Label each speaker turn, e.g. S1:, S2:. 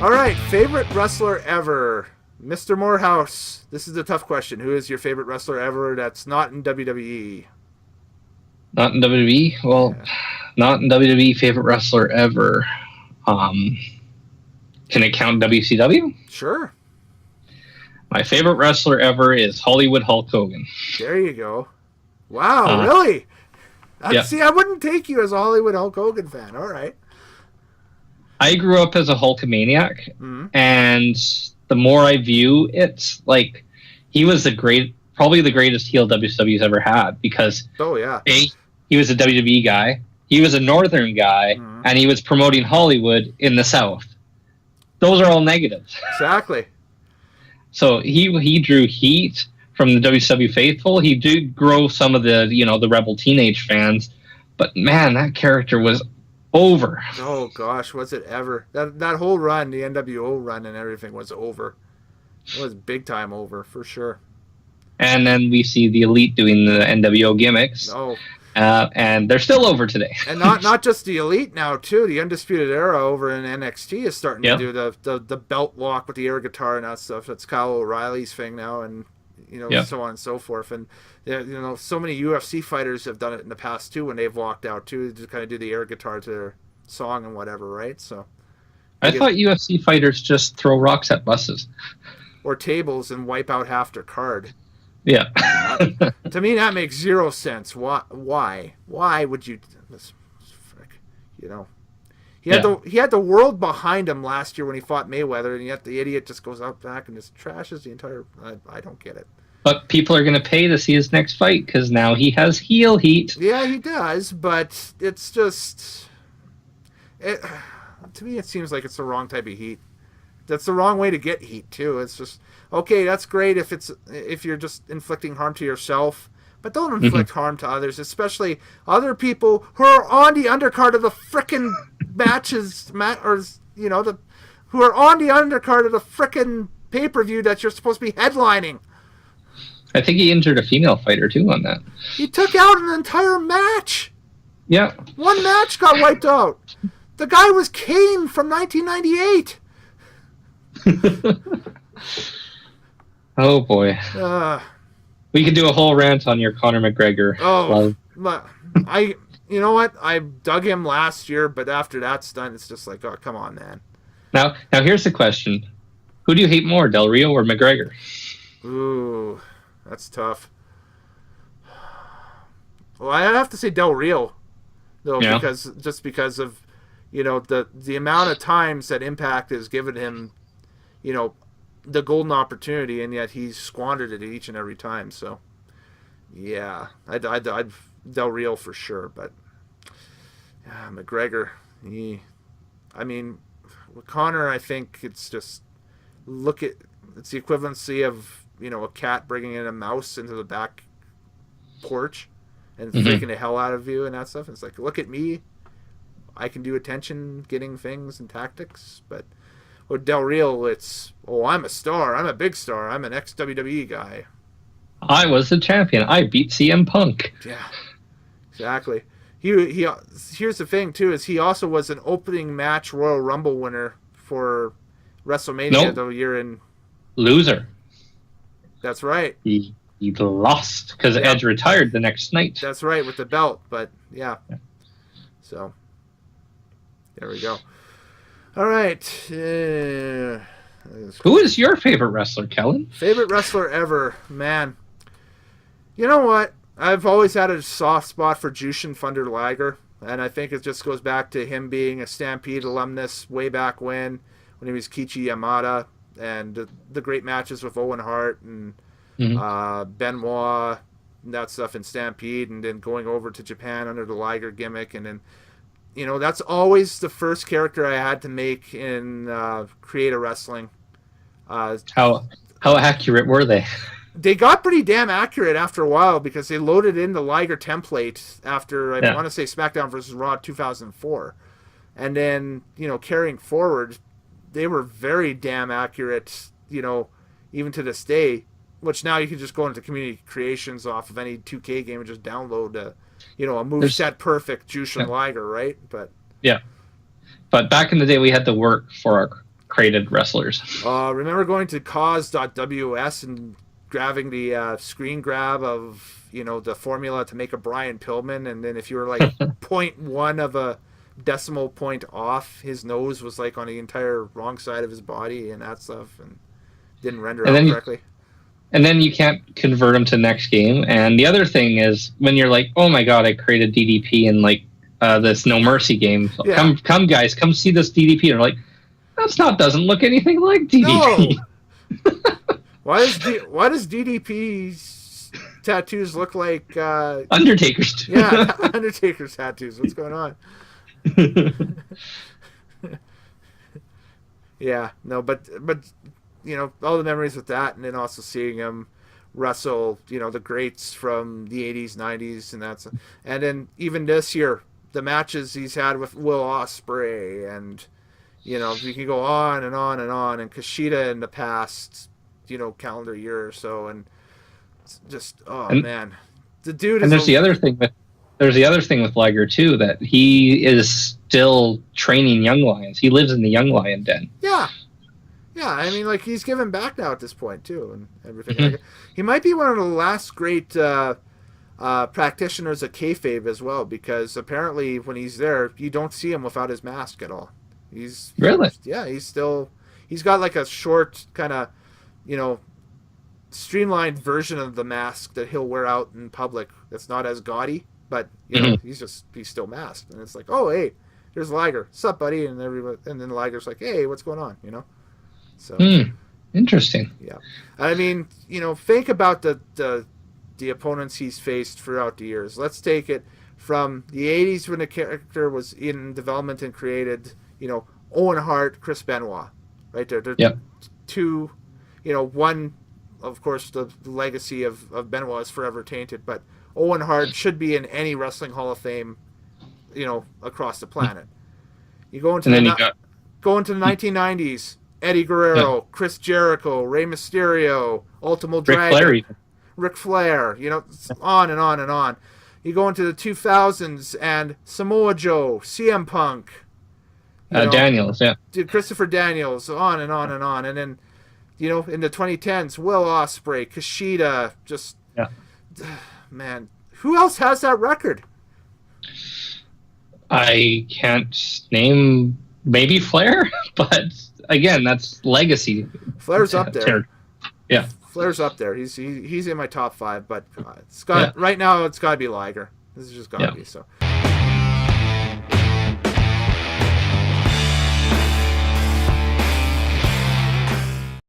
S1: All right, favorite wrestler ever, Mr. Moorhouse. This is a tough question. Who is your favorite wrestler ever that's not in WWE?
S2: Not in WWE? Well,
S1: Yeah,
S2: not in WWE favorite wrestler ever. Um, can it count WCW?
S1: sure.
S2: My favorite wrestler ever is Hollywood Hulk Hogan.
S1: There you go. Wow,
S2: Uh,
S1: really?
S2: yeah.
S1: See, I wouldn't take you as a Hollywood Hulk Hogan fan. All right.
S2: I grew up as a Hulkamaniac,
S1: Mm-hmm.
S2: and the more I view it, like, he was probably the greatest heel WCW's ever had, because
S1: Oh yeah.
S2: A, he was a WWE guy, he was a Northern guy,
S1: Mm-hmm.
S2: and he was promoting Hollywood in the South. Those are all negatives.
S1: Exactly.
S2: So he drew heat from the WCW faithful. He did grow some of the rebel teenage fans, but man, that character was over.
S1: Oh gosh, was it ever? That whole run, the NWO run and everything was over. It was big time over for sure.
S2: And then we see the Elite doing the NWO gimmicks,
S1: Oh,
S2: and they're still over today.
S1: and not just the Elite now too. The Undisputed Era over in NXT is starting
S2: Yep.
S1: to do the belt lock with the air guitar and that stuff. That's Kyle O'Reilly's thing now, and
S2: Yep.
S1: so on and so forth. And so many UFC fighters have done it in the past too when they've walked out too, to kind of do the air guitar to their song and whatever, right? So
S2: I thought UFC fighters just throw rocks at buses.
S1: or tables and wipe out half their card.
S2: Yeah.
S1: To me, that makes zero sense. Why? Why would you? Frick, he had the world behind him last year when he fought Mayweather, and yet the idiot just goes out back and just trashes the entire. I don't get it.
S2: But people are going to pay to see his next fight because now he has heel heat.
S1: Yeah, he does, but it's just. To me, it seems like it's the wrong type of heat. That's the wrong way to get heat too. It's just okay. That's great if you're just inflicting harm to yourself, but don't inflict harm to others, especially other people who are on the undercard of the frickin' matches, who are on the undercard of the frickin' pay-per-view that you're supposed to be headlining.
S2: I think he injured a female fighter too on that.
S1: He took out an entire match.
S2: Yeah.
S1: One match got wiped out. The guy was Kane from 1998.
S2: Oh boy. We could do a whole rant on your Conor McGregor.
S1: Oh, you know what? I dug him last year, but after that's done, it's just like, oh, come on, man.
S2: Now here's the question: who do you hate more, Del Rio or McGregor?
S1: Ooh, that's tough. Well, I have to say Del Rio, though, because of the amount of times that Impact has given him, the golden opportunity, and yet he's squandered it each and every time. So, yeah, I'd Del Rio for sure, but McGregor, with Conor, I think it's just it's the equivalency of a cat bringing in a mouse into the back porch and freaking the hell out of you and that stuff. It's like, look at me, I can do attention getting things and tactics, but with Del Rio, it's I'm a star, I'm a big star, I'm an ex-WWE guy.
S2: I was the champion. I beat CM Punk.
S1: Yeah, exactly. He here's the thing too, is he also was an opening match Royal Rumble winner for WrestleMania the year in.
S2: Loser.
S1: That's right.
S2: He lost because Edge retired the next night.
S1: That's right, with the belt, but yeah. So there we go. All right.
S2: Who is your favorite wrestler, Kellen?
S1: Favorite wrestler ever, man. You know what? I've always had a soft spot for Jushin Thunder Liger, and I think it just goes back to him being a Stampede alumnus way back when he was Kichi Yamada, and the great matches with Owen Hart and Benoit and that stuff in Stampede, and then going over to Japan under the Liger gimmick, and then that's always the first character I had to make in Creator Wrestling.
S2: How accurate were they?
S1: They got pretty damn accurate after a while because they loaded in the Liger template after, I want to say, SmackDown vs. Raw 2004. And then, carrying forward, they were very damn accurate, even to this day, which now you can just go into community creations off of any 2K game and just download a moveset perfect Jushin Liger, right? But
S2: yeah. But back in the day, we had to work for created wrestlers.
S1: Remember going to cause.ws and grabbing the screen grab of, the formula to make a Brian Pillman, and then if you were like 0.1 of a decimal point off, his nose was like on the entire wrong side of his body and that stuff, and didn't render out correctly.
S2: And then you can't convert them to next game. And the other thing is when you're like, oh my god, I created DDP in like this No Mercy game. Yeah. Come guys, come see this DDP. And they're like, doesn't look anything like DDP.
S1: No. Why does DDP's tattoos look like
S2: Undertaker's?
S1: Yeah, Undertaker's tattoos. What's going on? Yeah, no, but all the memories with that, and then also seeing him wrestle, the greats from the 80s, 90s, and then even this year, the matches he's had with Will Ospreay, and you can go on and on and on, and Kushida in the past, calendar year or so, and just man, the dude.
S2: And there's the other thing with Liger too, that he is still training young lions. He lives in the young lion den.
S1: Yeah. Yeah, I mean, like, he's giving back now at this point, too, and everything. Mm-hmm. He might be one of the last great practitioners of kayfabe as well, because apparently when he's there, you don't see him without his mask at all.
S2: Really?
S1: Yeah, he's got like a short kind of, streamlined version of the mask that he'll wear out in public. That's not as gaudy, but, he's still masked. And it's like, oh, hey, there's Liger. Sup, buddy? And then Liger's like, hey, what's going on, So,
S2: interesting.
S1: Yeah, I mean, think about the opponents he's faced throughout the years. Let's take it from the 80s when the character was in development and created. Owen Hart, Chris Benoit, right there.
S2: Yep.
S1: Two, one, of course, the legacy of Benoit is forever tainted, but Owen Hart should be in any wrestling Hall of Fame, across the planet. You go into the 1990s. Eddie Guerrero, Chris Jericho, Rey Mysterio, Ultimo Dragon, Ric Flair, on and on and on. You go into the 2000s and Samoa Joe, CM Punk,
S2: Daniels, yeah,
S1: Christopher Daniels, on and on and on. And then, in the 2010s, Will Ospreay, Kushida, just, man, who else has that record? I
S2: can't name, maybe Flair, but... Again, that's legacy.
S1: Flair's up there.
S2: Yeah,
S1: Flair's up there. He's in my top 5, but right now it's got to be Liger. This is just got to be so.